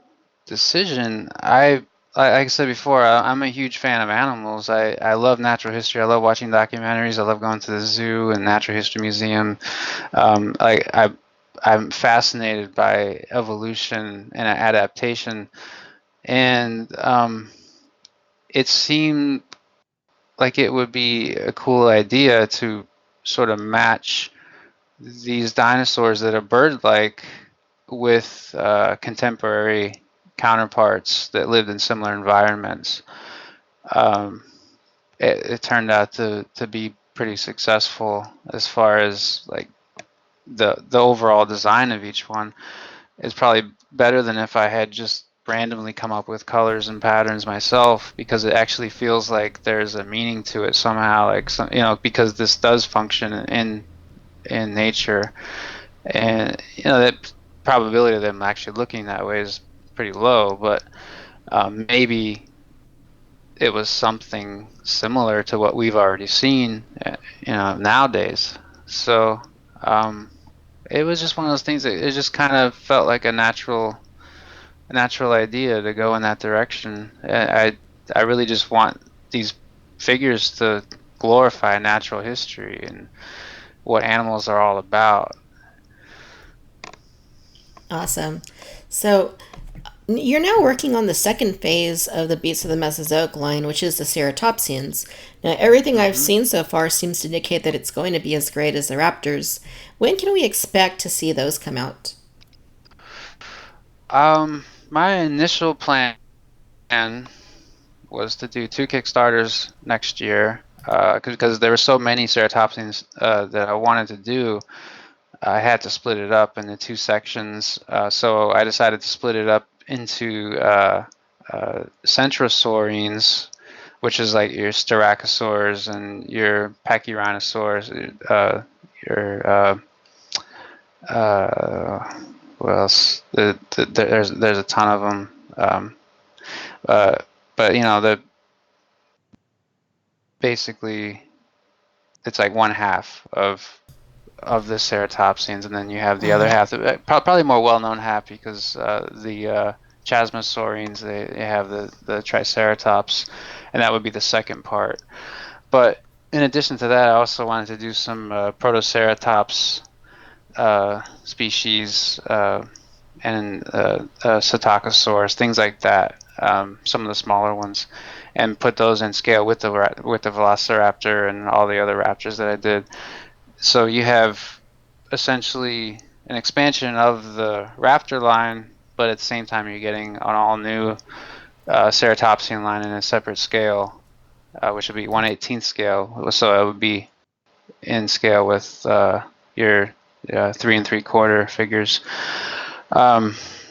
decision. Like I said before, I'm a huge fan of animals. I love natural history. I love watching documentaries. I love going to the zoo and natural history museum. Like I'm fascinated by evolution and adaptation, and it seemed like it would be a cool idea to sort of match these dinosaurs that are bird-like with contemporary counterparts that lived in similar environments. Um, it turned out to be pretty successful as far as like the overall design of each one is probably better than if I had just randomly come up with colors and patterns myself, because it actually feels like there's a meaning to it somehow, like some, because this does function in nature, and that probability of them actually looking that way is pretty low, but maybe it was something similar to what we've already seen, nowadays. So it was just one of those things that it just kind of felt like a natural idea to go in that direction. I really just want these figures to glorify natural history and what animals are all about. Awesome. So you're now working on the second phase of the Beasts of the Mesozoic line, which is the ceratopsians. Now, everything I've Hmm. seen so far seems to indicate that it's going to be as great as the raptors. When can we expect to see those come out? My initial plan was to do two Kickstarters next year, because there were so many ceratopsians that I wanted to do. I had to split it up into two sections, so I decided to split it up into centrosaurines, which is like your styracosaurs and your pachyrhinosaurs, your what else? There's a ton of them, uh, but the basically it's like one half of the ceratopsians, and then you have the other Uh, half, probably more well-known half, because the chasmosaurines, they have the triceratops, and that would be the second part. But in addition to that, I also wanted to do some protoceratops species, and Psittacosaurus, things like that, some of the smaller ones, and put those in scale with the Velociraptor and all the other raptors that I did. So you have essentially an expansion of the raptor line, but at the same time you're getting an all new ceratopsian line in a separate scale, which would be 1/18th scale. So it would be in scale with your 3 3/4 figures.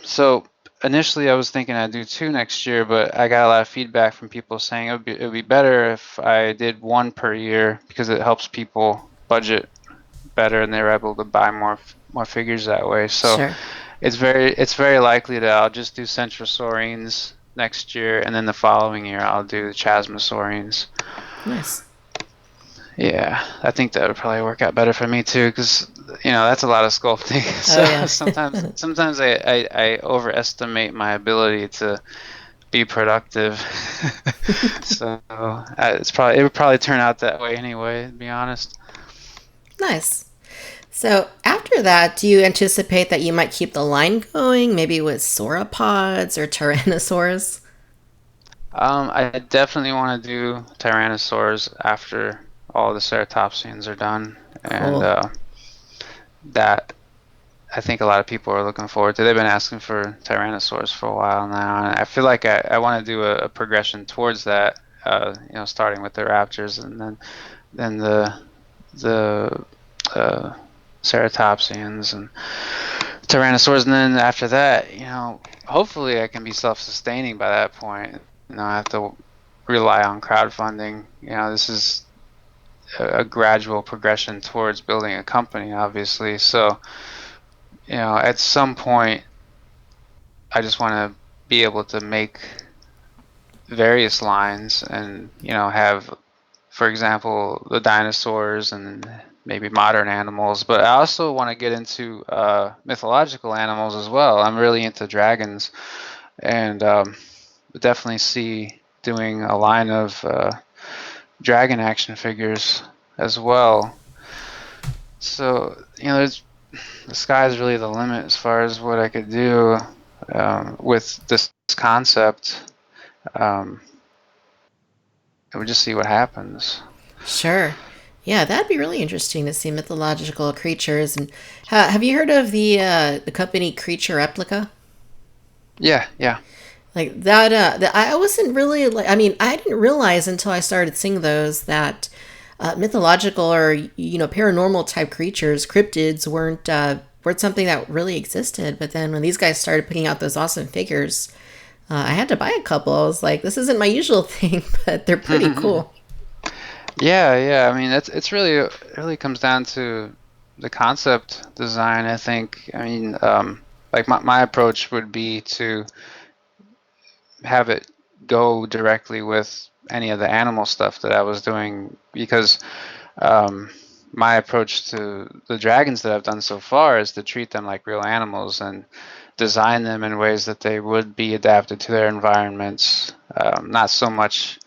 So initially I was thinking I'd do two next year, but I got a lot of feedback from people saying it would be better if I did one per year, because it helps people budget better and they're able to buy more figures that way. So sure. it's very likely that I'll just do centrosaurines next year, and then the following year I'll do the chasmosaurines. Nice. Yeah, I think that would probably work out better for me too, because that's a lot of sculpting. Oh, So yeah. sometimes I overestimate my ability to be productive. So it would probably turn out that way anyway, to be honest. Nice. So after that, do you anticipate that you might keep the line going, maybe with sauropods or tyrannosaurs? I definitely want to do tyrannosaurs after all the ceratopsians are done, and Cool. that I think a lot of people are looking forward to. They've been asking for tyrannosaurs for a while now, and I feel like I want to do a progression towards that. Starting with the raptors, and then the uh, ceratopsians and tyrannosaurs, and then after that, hopefully I can be self-sustaining by that point. I have to rely on crowdfunding. This is a gradual progression towards building a company, obviously. So, at some point, I just want to be able to make various lines and, have, for example, the dinosaurs and maybe modern animals. But I also want to get into mythological animals as well. I'm really into dragons, and definitely see doing a line of dragon action figures as well. So, the sky is really the limit as far as what I could do with this concept. Um, and we just see what happens. Sure. Yeah, that'd be really interesting to see mythological creatures. And have you heard of the company Creature Replica? Yeah, yeah. Like that, I wasn't really like, I mean, I didn't realize until I started seeing those that mythological or, paranormal type creatures, cryptids weren't something that really existed. But then when these guys started putting out those awesome figures, I had to buy a couple. I was like, this isn't my usual thing, but they're pretty cool. Yeah, yeah. I mean, it's really it really comes down to the concept design, I think. I mean, like my approach would be to have it go directly with any of the animal stuff that I was doing, because my approach to the dragons that I've done so far is to treat them like real animals and design them in ways that they would be adapted to their environments. Not so much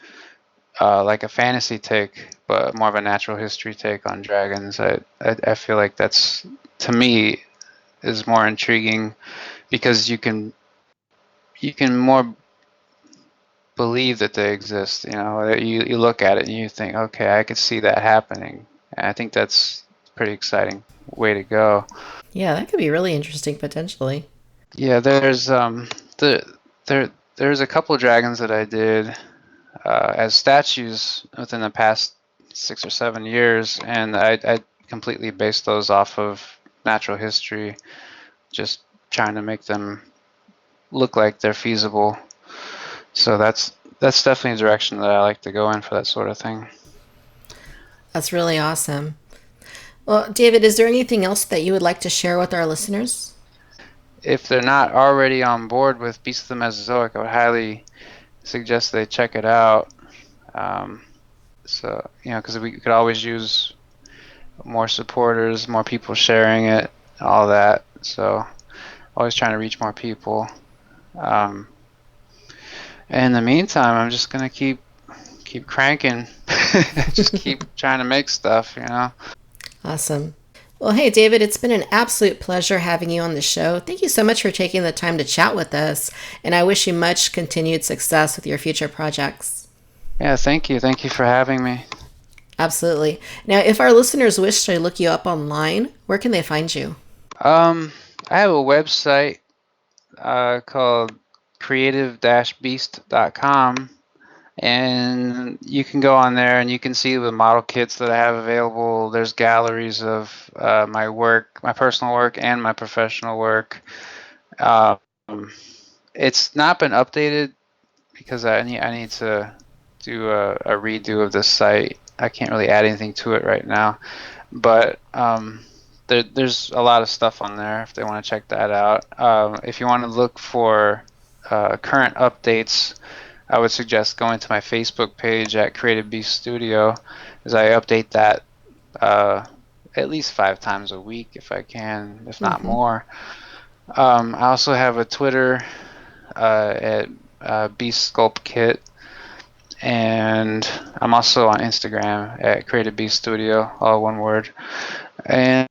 like a fantasy take, but more of a natural history take on dragons. I feel like that's, to me, is more intriguing, because you can more believe that they exist. You look at it and you think, okay, I could see that happening. And I think that's a pretty exciting way to go. Yeah, that could be really interesting potentially. Yeah, there's there's a couple of dragons that I did as statues within the past 6 or 7 years, and I completely based those off of natural history, just trying to make them look like they're feasible. So that's definitely a direction that I like to go in for that sort of thing. That's really awesome. Well, David, is there anything else that you would like to share with our listeners? If they're not already on board with Beasts of the Mesozoic, I would highly suggest they check it out. So, because we could always use more supporters, more people sharing it, all that. So, always trying to reach more people. In the meantime, I'm just gonna keep cranking, just keep trying to make stuff. Awesome. Well, hey, David, it's been an absolute pleasure having you on the show. Thank you so much for taking the time to chat with us, and I wish you much continued success with your future projects. Yeah, thank you. Thank you for having me. Absolutely. Now, if our listeners wish to look you up online, where can they find you? I have a website called creative-beast.com, and you can go on there and you can see the model kits that I have available. There's galleries of my work, my personal work and my professional work. It's not been updated because I need to do a redo of this site. I can't really add anything to it right now, but there's a lot of stuff on there if they want to check that out. If you want to look for current updates, I would suggest going to my Facebook page at Creative Beast Studio, as I update that at least 5 times a week if I can, if not more. I also have a Twitter at Beast Sculpt Kit, and I'm also on Instagram at Creative Beast Studio, all one word. And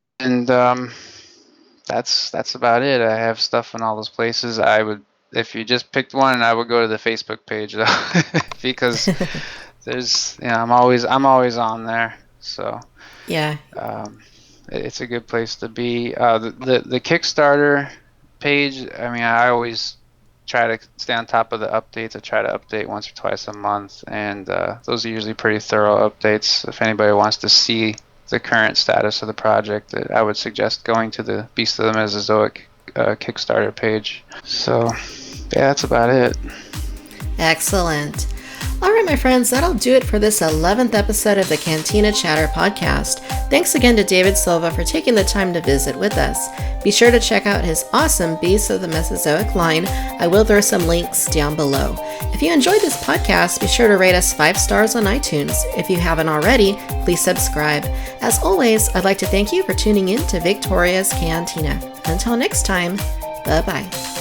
that's about it. I have stuff in all those places. If you just picked one, I would go to the Facebook page though, because there's, I'm always on there. So yeah, it's a good place to be. The Kickstarter page, I mean, I always try to stay on top of the updates. I try to update once or twice a month, and those are usually pretty thorough updates. If anybody wants to see the current status of the project, I would suggest going to the Beast of the Mesozoic Kickstarter page. So yeah, that's about it. Excellent. All right, my friends, that'll do it for this 11th episode of the Cantina Chatter Podcast. Thanks again to David Silva for taking the time to visit with us. Be sure to check out his awesome Beasts of the Mesozoic line. I will throw some links down below. If you enjoyed this podcast, be sure to rate us 5 stars on iTunes. If you haven't already, please subscribe. As always, I'd like to thank you for tuning in to Victoria's Cantina. Until next time, bye-bye.